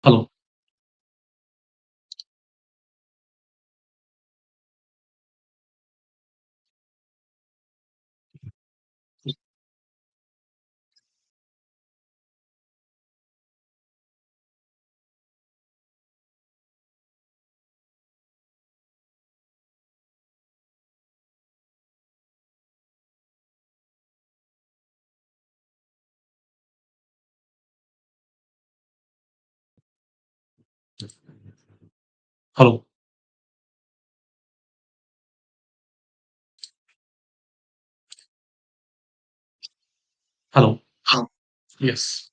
Hello. Hello. Hello. Yes.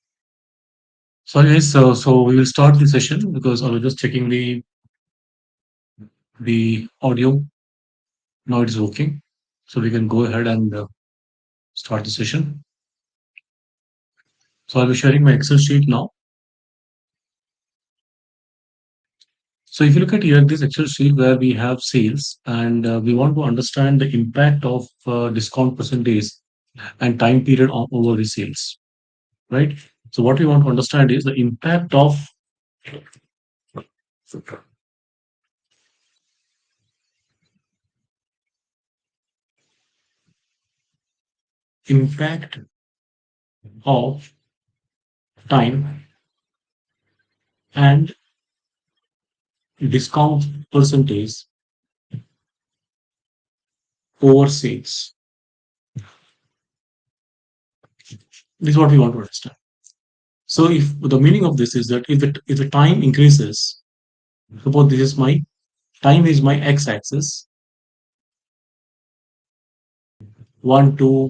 Sorry, guys. So we will start the session because I was just checking the audio. Now it's working. So we can go ahead and start the session. So I'll be sharing my Excel sheet now. So if you look at here, this Excel sheet where we have sales and we want to understand the impact of discount percentage and time period over the sales, right? So what we want to understand is the impact of time and discount percentage over sales. This is what we want to understand. So if the meaning of this is that if the time increases, suppose this is my time is my x-axis, 1, 2,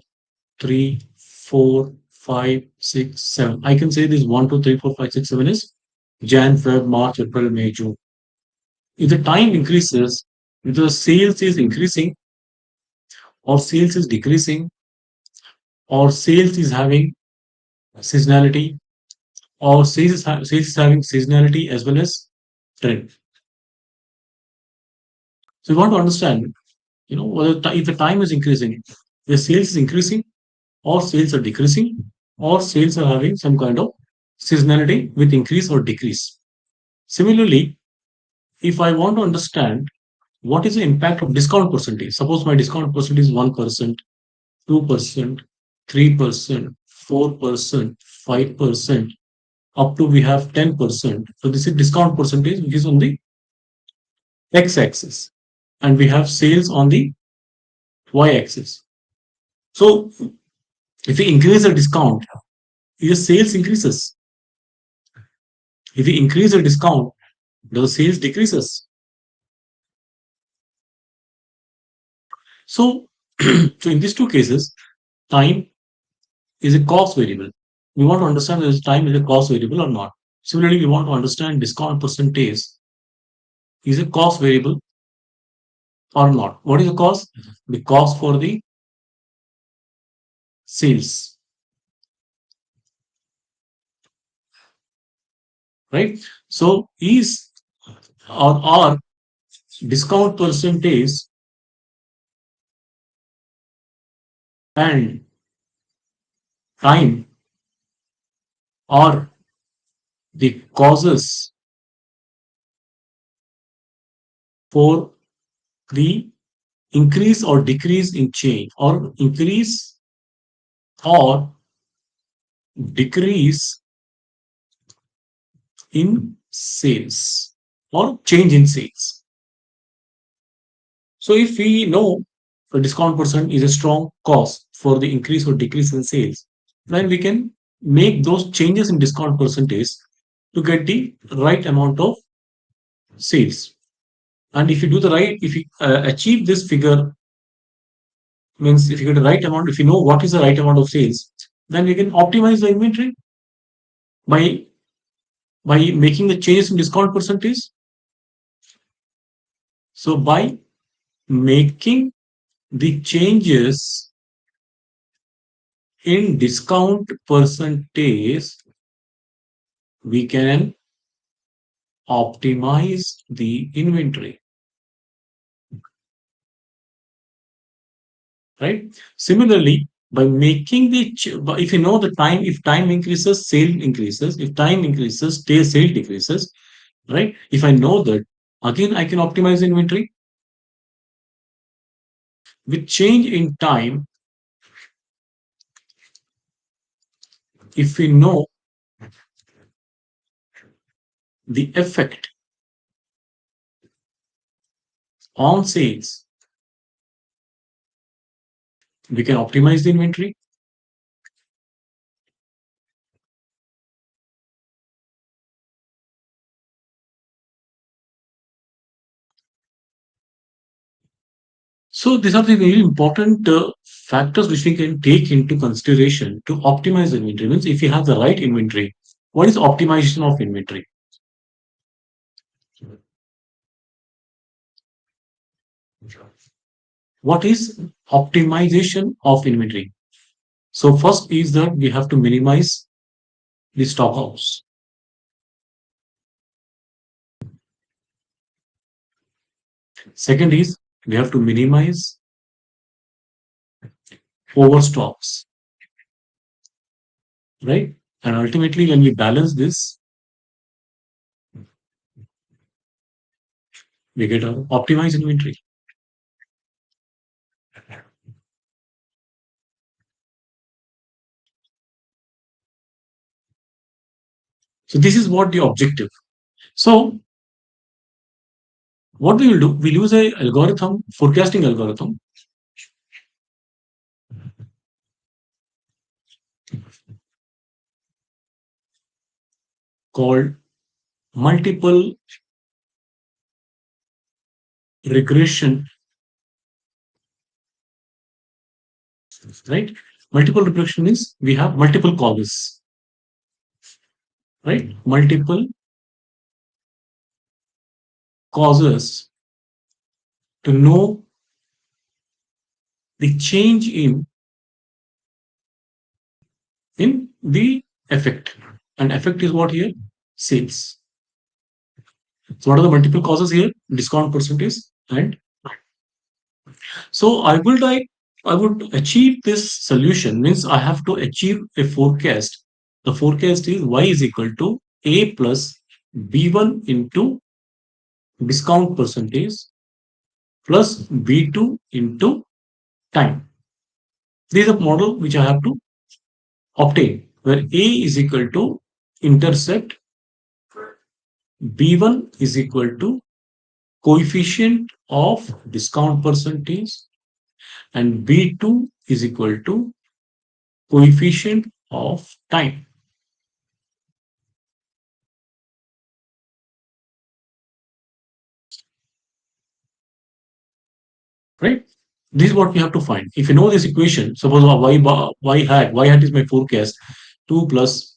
3, 4, 5, 6, 7. I can say this 1, 2, 3, 4, 5, 6, 7 is Jan, Feb, March, April, May, June. If the time increases, if the sales is increasing or sales is decreasing or sales is having seasonality or sales is having seasonality as well as trend. So we want to understand, whether if the time is increasing, the sales is increasing or sales are decreasing or sales are having some kind of seasonality with increase or decrease. Similarly, if I want to understand what is the impact of discount percentage, suppose my discount percentage is 1%, 2%, 3%, 4%, 5%, up to we have 10%. So this is discount percentage which is on the x-axis, and we have sales on the y-axis. So if we increase the discount, your sales increases. If we increase the discount, the sales decreases. So, so in these two cases, time is a cost variable. We want to understand whether time is a cost variable or not. Similarly, we want to understand discount percentage is a cost variable or not. What is the cost? The cost for the sales, right? So is or discount percentage and time are the causes for the increase or decrease in change or increase or decrease in sales or change in sales. So if we know the discount percent is a strong cause for the increase or decrease in sales, then we can make those changes in discount percentage to get the right amount of sales. And if you do the right, if you achieve this figure, means if you get the right amount, if you know what is the right amount of sales, then you can optimize the inventory by making the changes in discount percentage. So by making the changes in discount percentage, we can optimize the inventory, right? Similarly, by making if you know the time, if time increases, sale increases. If time increases, sale decreases, right? If I know that, again, I can optimize inventory. With change in time, if we know the effect on sales, we can optimize the inventory. So these are the very important factors which we can take into consideration to optimize the inventory. Means if you have the right inventory, what is optimization of inventory? What is optimization of inventory? So first is that we have to minimize the stockouts. Second is we have to minimize overstocks, right? And ultimately, when we balance this, we get an optimized inventory. So this is what the objective. So what we will do, we'll use a algorithm, forecasting algorithm called multiple regression, right? Multiple regression is we have multiple causes, right? Multiple causes to know the change in the effect. And effect is what here? Sales. So what are the multiple causes here? Discount percentage and so I would achieve this solution means I have to achieve a forecast. The forecast is y is equal to a plus b1 into discount percentage plus b2 into time. This is a model which I have to obtain where a is equal to intercept, b1 is equal to coefficient of discount percentage and b2 is equal to coefficient of time, right? This is what we have to find. If you know this equation, suppose y hat is my forecast, 2 plus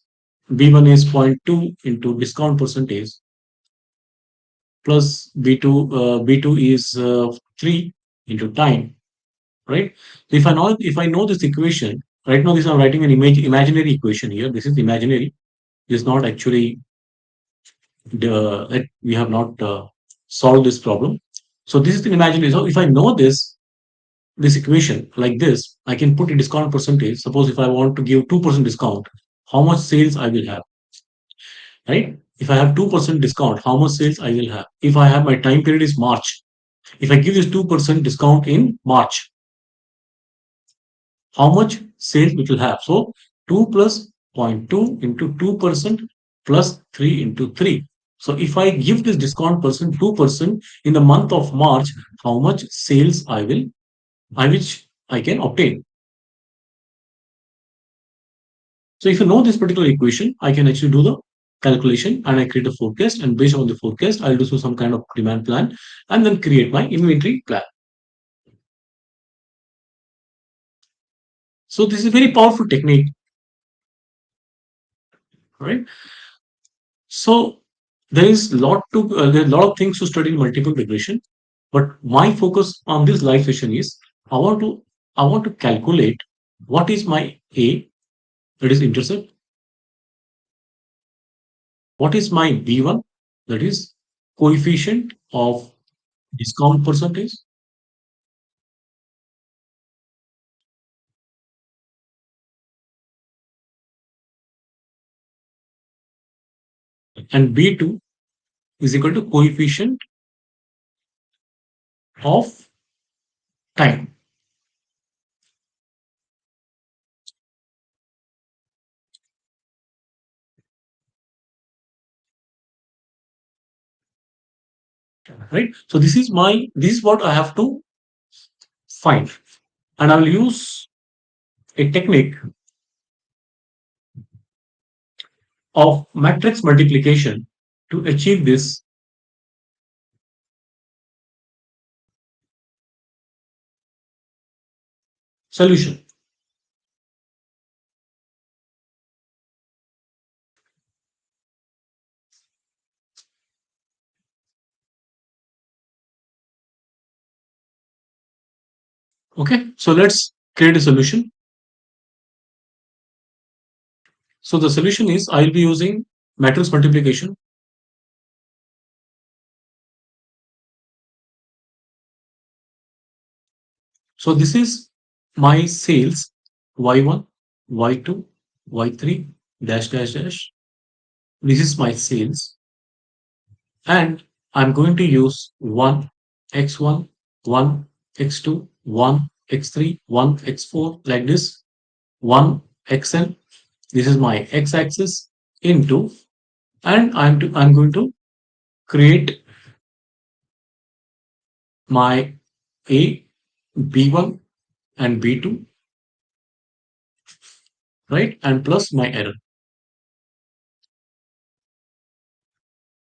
b1 is 0.2 into discount percentage plus b2 is 3 into time, right? So if I know this equation, right now this I'm writing an imaginary equation here. This is imaginary. This is not actually we have not solved this problem. So this is the imaginary. So if I know this equation like this, I can put a discount percentage. Suppose if I want to give 2% discount, how much sales I will have, right? If I have 2% discount, how much sales I will have? If I have my time period is March, if I give this 2% discount in March, how much sales it will have? So 2 plus zero point 0.2 into 2% plus 3 into 3. So if I give this discount percent 2% in the month of March, how much sales I which I can obtain? So if you know this particular equation, I can actually do the calculation and I create a forecast, and based on the forecast, I'll do some kind of demand plan and then create my inventory plan. So this is a very powerful technique, right? So there are a lot of things to study in multiple regression, but my focus on this live session is I want to I want to calculate what is my A, that is intercept, what is my B1, that is coefficient of discount percentage, and B2 is equal to coefficient of time, right? So this is what I have to find, and I will use a technique of matrix multiplication to achieve this solution. Okay, so let's create a solution. So the solution is I'll be using matrix multiplication. So this is my sales y1, y2, y3 dash dash dash. This is my sales, and I'm going to use 1 x1, 1 x2, 1 x3, 1 x4 like this, 1 xn. This is my x-axis into, and I'm going to create my A, B1 and B2, right? And plus my error.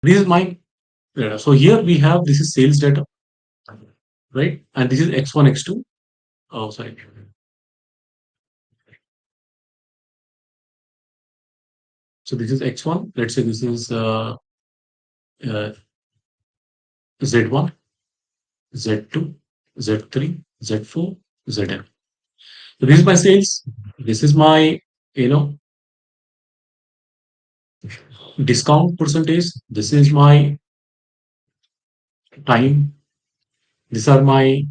This is my data. So here we have, this is sales data, right? And this is X1, X2. Oh, sorry. So this is X1. Let's say this is uh, Z1, Z2, Z3, Z4, Zn. So this is my sales. This is my, you know, discount percentage. This is my time. These are my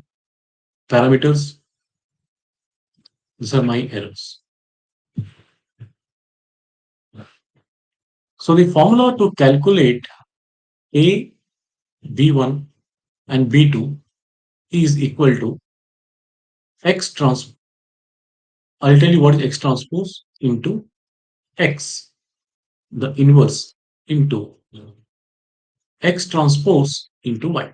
parameters. These are my errors. So the formula to calculate A, B1 and B2 is equal to X trans. I'll tell you what is X transpose into X, the inverse, into X transpose into Y.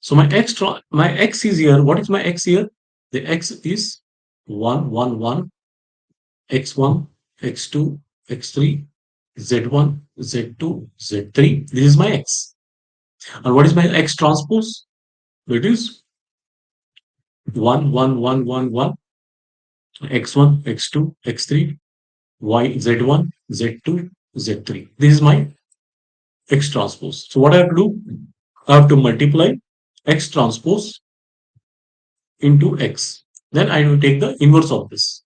So my X is here. What is my X here? The X is 1, 1, 1, X1, X2, X3, Z1, Z2, Z3. This is my X. And what is my X transpose? It is 1, 1, 1, 1, 1, X1, X2, X3, Y, Z1, Z2, Z3. This is my X transpose. So what I have to do? I have to multiply X transpose into X. Then I will take the inverse of this,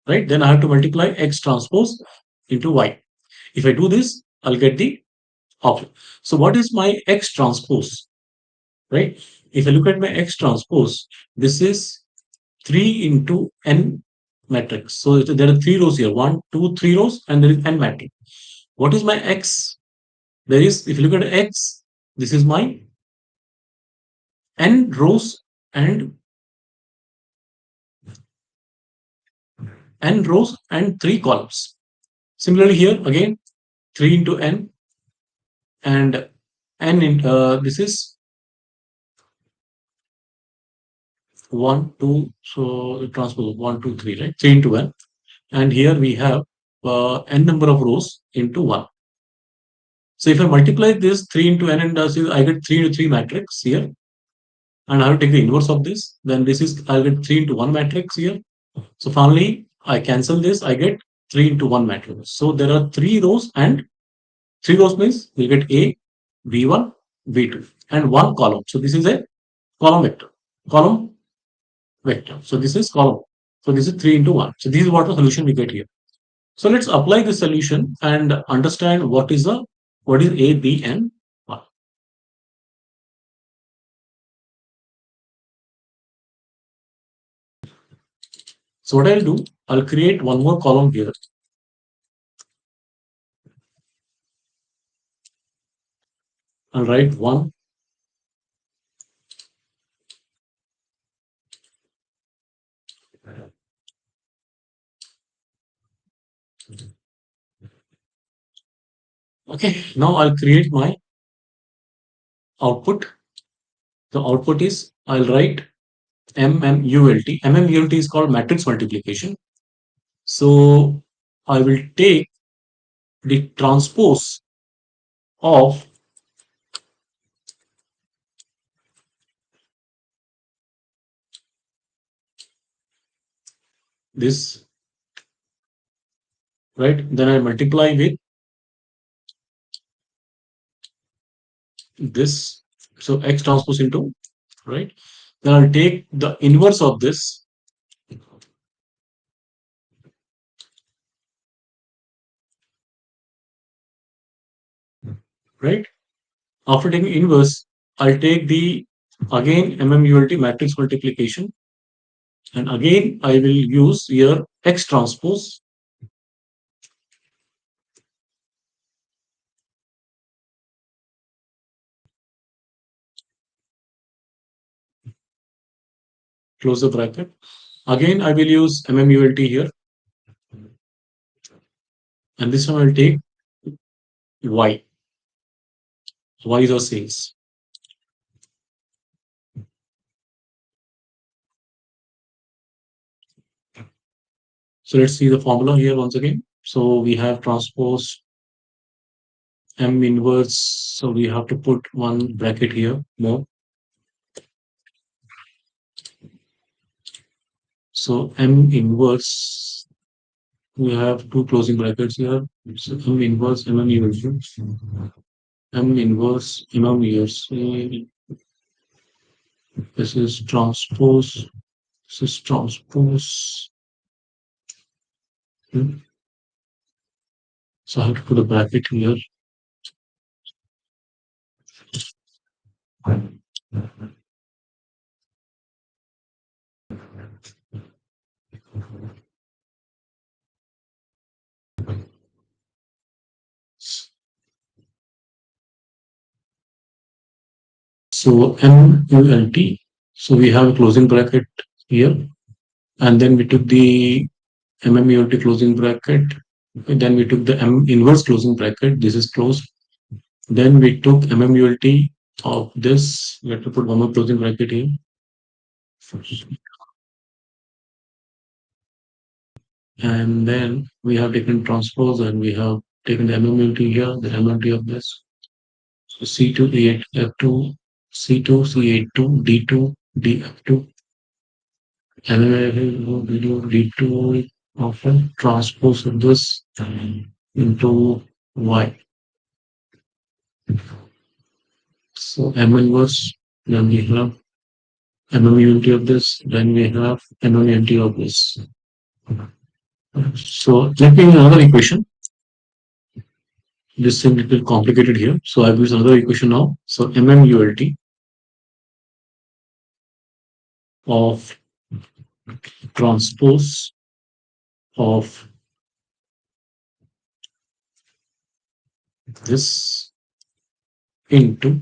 right? Then I have to multiply X transpose into Y. If I do this, I'll get the option. So what is my X transpose, right? If I look at my X transpose, this is 3 into n matrix. So there are 3 rows here, 1, 2, 3 rows, and there is n matrix. What is my X? There is, if you look at X, this is my n rows and 3 columns. Similarly here again 3 into n, and n in this is 1 2, so the transpose 1 2 3, right? 3 into n. and here we have n number of rows into 1. So if I multiply this 3 into n and I get 3 into 3 matrix here, and I will take the inverse of this, then this is I'll get 3 into 1 matrix here. So finally, I cancel this, I get 3 into 1 matrix. So there are 3 rows, and 3 rows means we get A, B1, B2, and 1 column. So this is a column vector. Column vector. So this is column. So this is 3 into 1. So this is what the solution we get here. So let's apply the solution and understand what is A, B, and 1. So what I'll do, I'll create one more column here. I'll write 1. Okay, now I'll create my output. The output is I'll write MMULT. MMULT is called matrix multiplication. So I will take the transpose of this, right? Then I multiply with this. So X transpose into, right? Then I'll take the inverse of this, right? After taking inverse, I'll take the again MMULT matrix multiplication, and again I will use here X transpose. Close the bracket. Again, I will use MMULT here, and this time I'll take Y. Y is our sales. So let's see the formula here once again. So we have transpose M inverse. So we have to put one bracket here more. So M inverse, we have two closing brackets here. So M inverse, MM inverse, M inverse, MM inverse. This is transpose. This is transpose. So I have to put a bracket here. So MULT. So we have a closing bracket here, and then we took the MMULT closing bracket. Then we took the M inverse closing bracket. This is closed. Then we took MMULT of this. We have to put one more closing bracket here. And then we have taken transpose, and we have taken the MMULT here, the MMULT of this. So C2, E8, F2, C2, C82, D2, DF2. And D2 of a transpose of this into Y. So M inverse, then we have MM unity of this, then we have MM unity of this. So let me use another equation. This thing is a little complicated here. So I've used another equation now. So MMULT of transpose of this into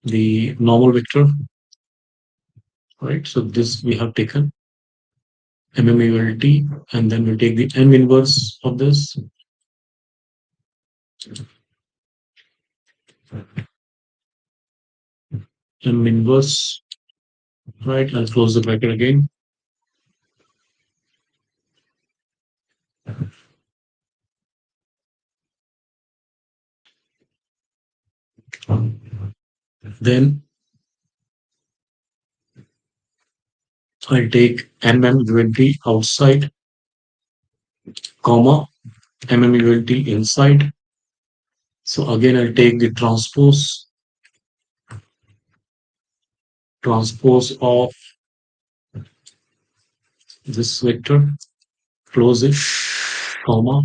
the normal vector, right? So this we have taken MMULT, and then we'll take the M inverse of this. M inverse, right? I'll close the bracket again. Then I'll take MMULT outside, comma, MMULT inside. So again, I'll take the transpose of this vector, close it, comma.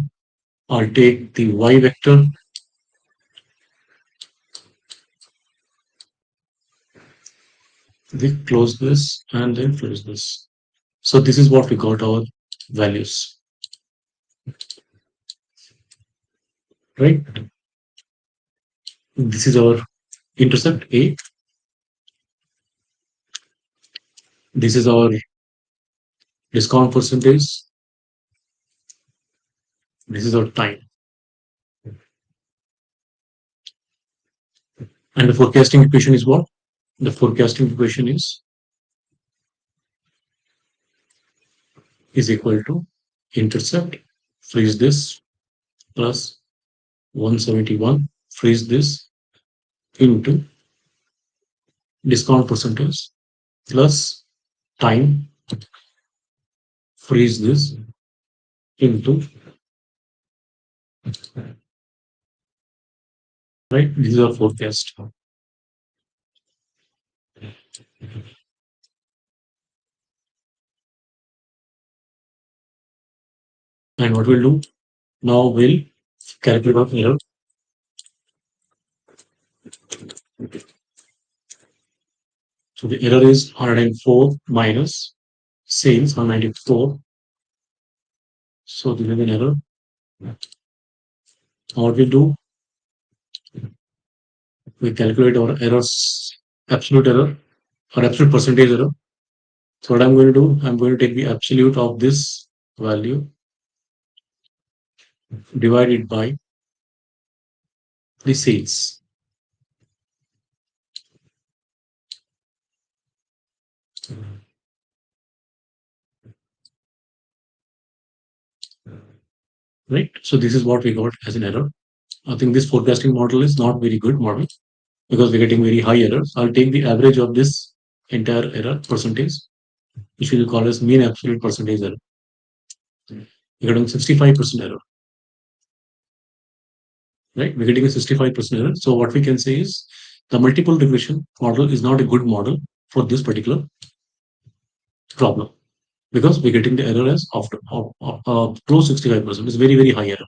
I'll take the y vector, we close this and then close this. So this is what we got our values, right? This is our intercept A. This is our discount percentage. This is our time. And the forecasting equation is what? The forecasting equation is equal to intercept, freeze this, plus 171, freeze this, into discount percentage, plus time, freeze this, into, right? This is our forecast. And what we'll do now, we'll calculate our error. So the error is 104 minus sales 194. So this is an error. Now what we do, we calculate our errors, absolute error or absolute percentage error. So what I'm going to do, I'm going to take the absolute of this value divided by the sales. Right? So this is what we got as an error. I think this forecasting model is not very good model because we're getting very high errors. I'll take the average of this entire error percentage, which we will call as mean absolute percentage error. We're getting 65% error. Right? We're getting a 65% error. So what we can say is the multiple regression model is not a good model for this particular problem because we're getting the error as after close 65%. It's very, very high error.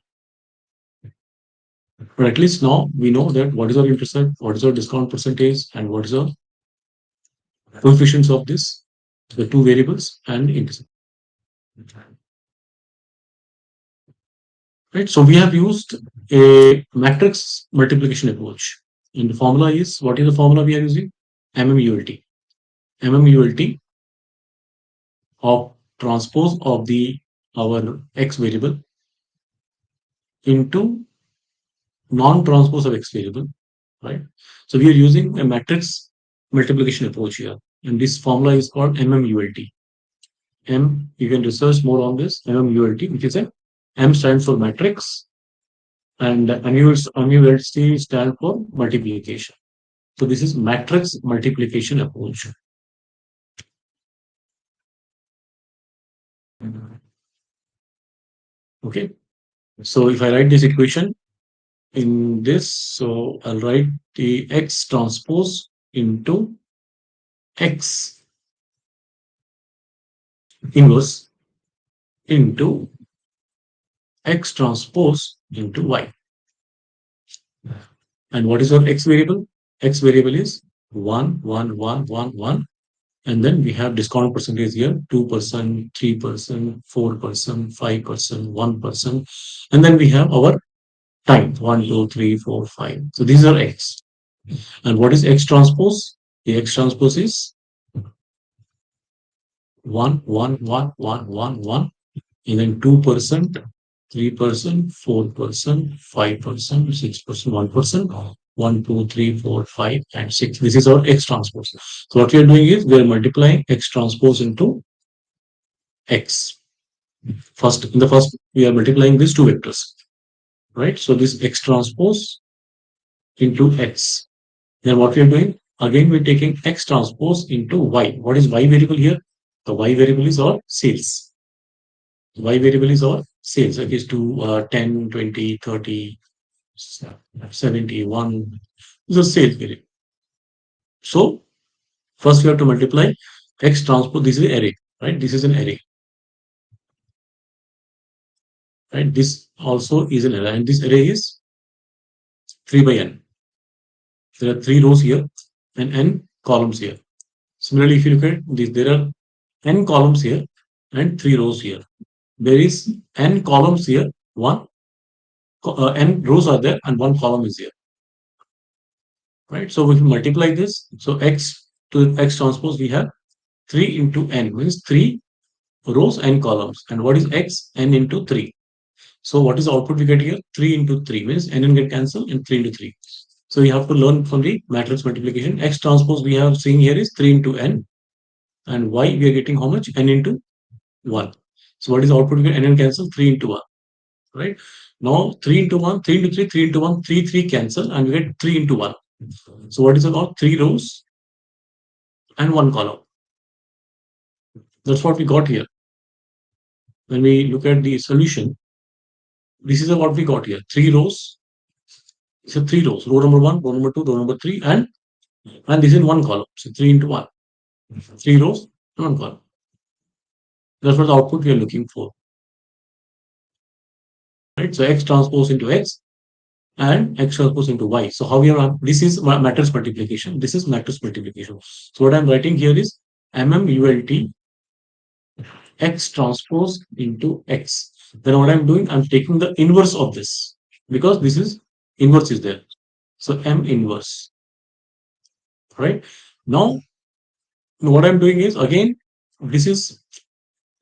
But at least now we know that what is our intercept, what is our discount percentage, and what is our coefficients of this, the two variables and intercept. Right? So we have used a matrix multiplication approach. And the formula is, what is the formula we are using? MMULT. MMULT of transpose of the our x variable into non-transpose of x variable, right? So we are using a matrix multiplication approach here, and this formula is called MMULT. M, you can research more on this MMULT, which is a M stands for matrix, and MULT stands for multiplication. So this is matrix multiplication approach. Okay. So if I write this equation in this, so I'll write the x transpose into x inverse into x transpose into y. And what is our x variable? X variable is 1, 1, 1, 1, 1. And then we have discount percentage here 2%, 3%, 4%, 5%, 1%. And then we have our time 1, 2, 3, 4, 5. So these are x. And what is x transpose? The x transpose is 1, 1, 1, 1, 1, 1. And then 2%, 3%, 4%, 5%, 6%, 1%, 1, 2, 3, 4, 5, and 6. This is our x transpose. So what we are doing is we are multiplying x transpose into x. First, in the first, we are multiplying these two vectors, right? So this x transpose into x. Then what we are doing? Again, we're taking x transpose into y. What is y variable here? The y variable is our sales. Y variable is our sales. It is to 10, 20, 30, 71. This is sales variable. So first we have to multiply x transpose. This is an array, right? This is an array, right? This also is an array, and this array is 3 by n. There are three rows here and n columns here. Similarly, if you look at this, there are n columns here and three rows here. There is n columns here, n rows are there, and one column is here, right? So if we multiply this, so x to x transpose, we have 3 into n means 3 rows and columns. And what is x? N into 3. So what is the output we get here? 3 into 3 means n get cancelled and 3 into 3. So you have to learn from the matrix multiplication. X transpose we have seen here is 3 into n, and y we are getting how much? N into 1. So what is the output we get? N cancel 3 into 1, right? Now 3 into 1, 3 into 3, 3 into 1, 3, 3 cancel, and we get 3 into 1. So what is about 3 rows and 1 column? That's what we got here. When we look at the solution, this is what we got here. 3 rows. So 3 rows. Row number 1, row number 2, row number 3, and this is 1 column. So 3 into 1. 3 rows and 1 column. That's what the output we are looking for. Right? So x transpose into x and x transpose into y. So how we are, this is matrix multiplication. This is matrix multiplication. So what I'm writing here is mmult x transpose into x. Then what I'm doing, I'm taking the inverse of this because this is inverse is there. So m inverse, right? Now what I'm doing is again, this is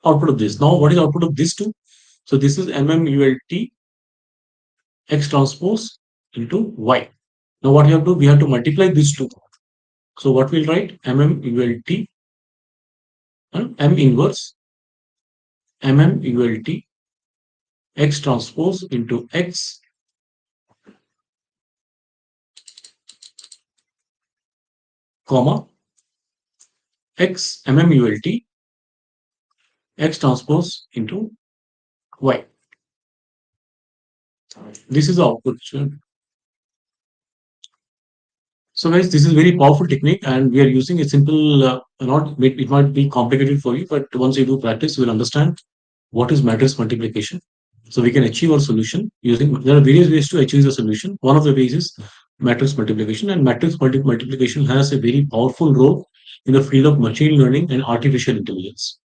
output of this. Now what is output of this two? So this is mmult x transpose into y. Now what you have to do? We have to multiply these two. So what we'll write? mmult m inverse mmult x transpose into x, comma x mmult x transpose into y. This is the output. So guys, this is very powerful technique, and we are using a simple, not it might be complicated for you, but once you do practice, you will understand what is matrix multiplication. So we can achieve our solution using, there are various ways to achieve the solution. One of the ways is matrix multiplication, and matrix multiplication has a very powerful role in the field of machine learning and artificial intelligence.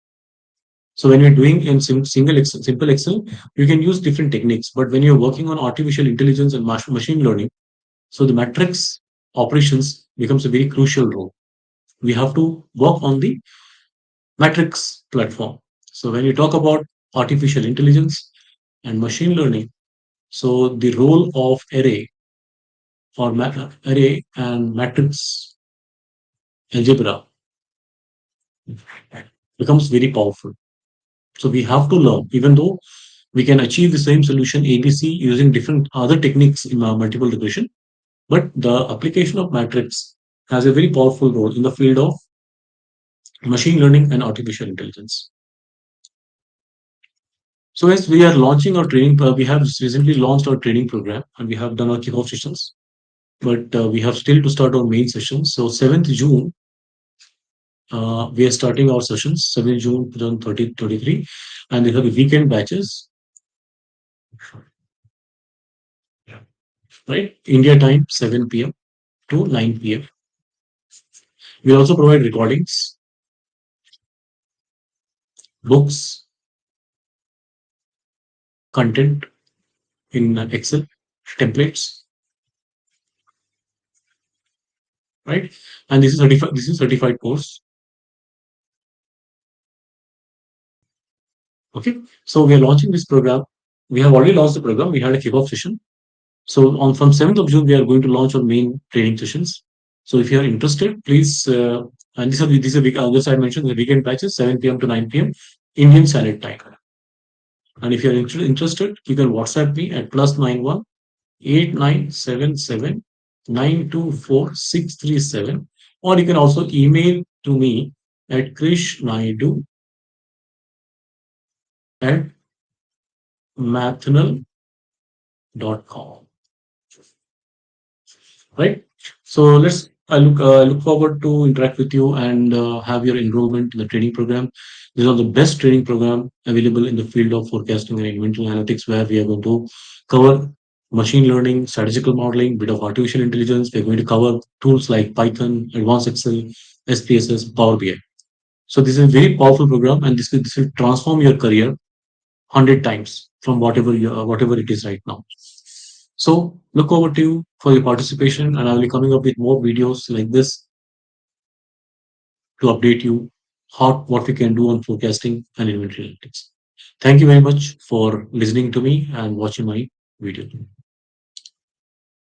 So when you're doing in simple Excel, you can use different techniques. But when you're working on artificial intelligence and machine learning, so the matrix operations becomes a very crucial role. We have to work on the matrix platform. So when you talk about artificial intelligence and machine learning, so the role of array and matrix algebra becomes very powerful. So we have to learn, even though we can achieve the same solution ABC using different other techniques in multiple regression, but the application of matrix has a very powerful role in the field of machine learning and artificial intelligence. So as we are launching our training, we have recently launched our training program and we have done our kickoff sessions, but we have still to start our main sessions. So 7th June, we are starting our sessions, 7th June 2023, and they have weekend batches, right? India time, 7 p.m. to 9 p.m. We also provide recordings, books, content in Excel, templates, right? And this is certified. This is certified course. Okay. So we are launching this program. We have already launched the program. We had a kickoff session. So on from 7th of June, we are going to launch our main training sessions. So if you are interested, please. And this is a week. As I mentioned, the weekend batches 7 p.m. to 9 p.m. Indian Standard Time. And if you're interested, you can WhatsApp me at +91 8977 924637, or you can also email to me at krishnaidu at mathnal.com. Right? So let's I look forward to interact with you and have your enrollment in the training program. These are the best training program available in the field of forecasting and inventory analytics, where we are going to cover machine learning, statistical modeling, bit of artificial intelligence. We're going to cover tools like Python, Advanced Excel, SPSS, Power BI. So this is a very powerful program, and this will transform your career 100 times from whatever it is right now. So look over to you for your participation, and I will be coming up with more videos like this to update you how what we can do on forecasting and inventory analytics. Thank you very much for listening to me and watching my video.